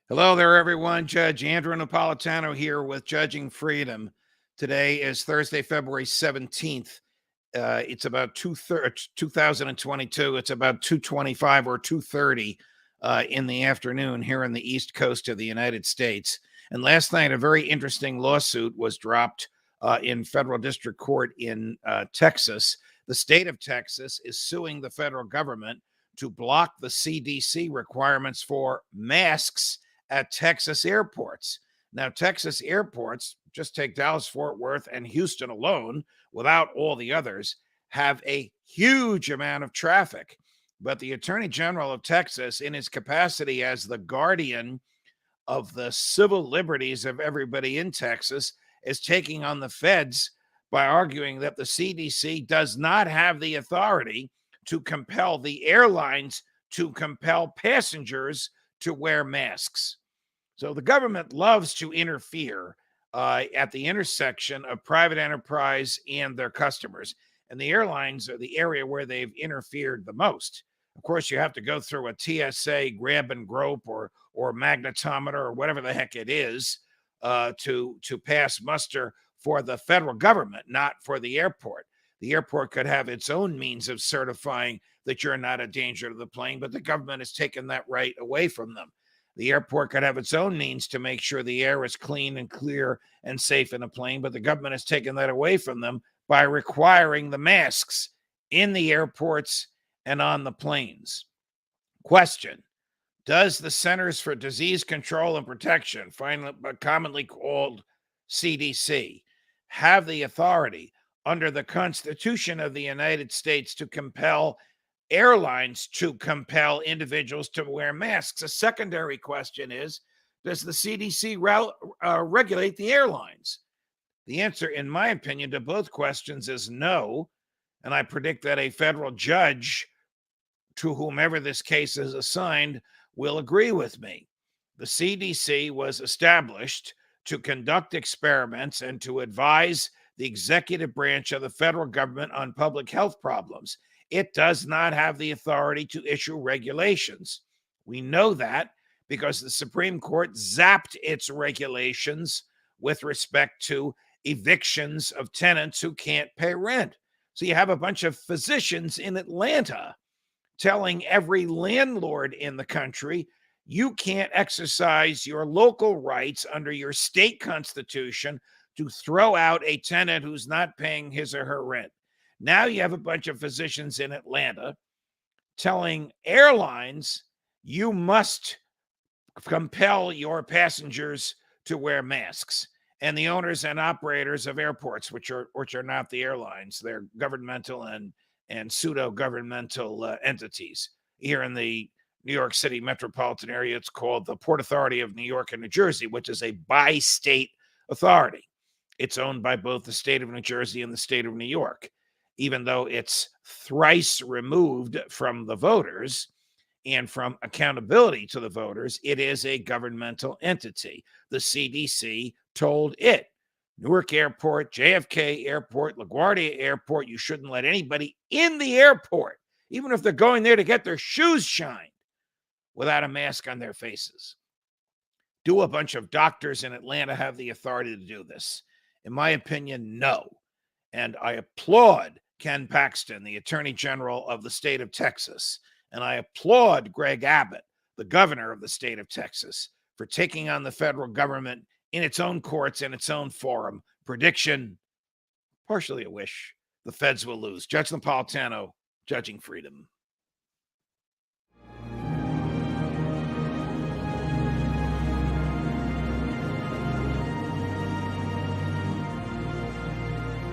Hello there, everyone. Judge Andrew Napolitano here with Judging Freedom. Today is Thursday, February 17th. It's about 2022. It's about 2:25 or 2:30 in the afternoon here on the East Coast of the United States. And last night, a very interesting lawsuit was dropped in federal district court in Texas. The state of Texas is suing the federal government to block the CDC requirements for masks at Texas airports. Now, Texas airports, just take Dallas, Fort Worth, and Houston alone, without all the others, have a huge amount of traffic. But the Attorney General of Texas, in his capacity as the guardian of the civil liberties of everybody in Texas, is taking on the feds by arguing that the CDC does not have the authority to compel the airlines to compel passengers to wear masks. So the government loves to interfere at the intersection of private enterprise and their customers. And the airlines are the area where they've interfered the most. Of course, you have to go through a TSA grab and grope or magnetometer or whatever the heck it is to pass muster for the federal government, not for the airport. The airport could have its own means of certifying that you're not a danger to the plane, but the government has taken that right away from them. The airport could have its own means to make sure the air is clean and clear and safe in a plane, but the government has taken that away from them by requiring the masks in the airports and on the planes. Question: does the Centers for Disease Control and Protection, commonly called CDC, have the authority under the Constitution of the United States to compel airlines to compel individuals to wear masks? A secondary question is, does the CDC regulate the airlines? The answer, in my opinion, to both questions is no. And I predict that a federal judge, to whomever this case is assigned, will agree with me. The CDC was established to conduct experiments and to advise the executive branch of the federal government on public health problems. It does not have the authority to issue regulations. We know that because the Supreme Court zapped its regulations with respect to evictions of tenants who can't pay rent. So you have a bunch of physicians in Atlanta telling every landlord in the country, you can't exercise your local rights under your state constitution to throw out a tenant who's not paying his or her rent. Now you have a bunch of physicians in Atlanta telling airlines, you must compel your passengers to wear masks. And the owners and operators of airports, which are not the airlines, they're governmental and pseudo-governmental entities. Here in the New York City metropolitan area, it's called the Port Authority of New York and New Jersey, which is a bi-state authority. It's owned by both the state of New Jersey and the state of New York. Even though it's thrice removed from the voters and from accountability to the voters, it is a governmental entity. The CDC told it, Newark Airport, JFK Airport, LaGuardia Airport, you shouldn't let anybody in the airport, even if they're going there to get their shoes shined, without a mask on their faces. Do a bunch of doctors in Atlanta have the authority to do this? In my opinion, no. And I applaud Ken Paxton, the Attorney General of the state of Texas, and I applaud Greg Abbott, the governor of the state of Texas, for taking on the federal government in its own courts and its own forum. Prediction, partially a wish, the feds will lose. Judge Napolitano, Judging Freedom.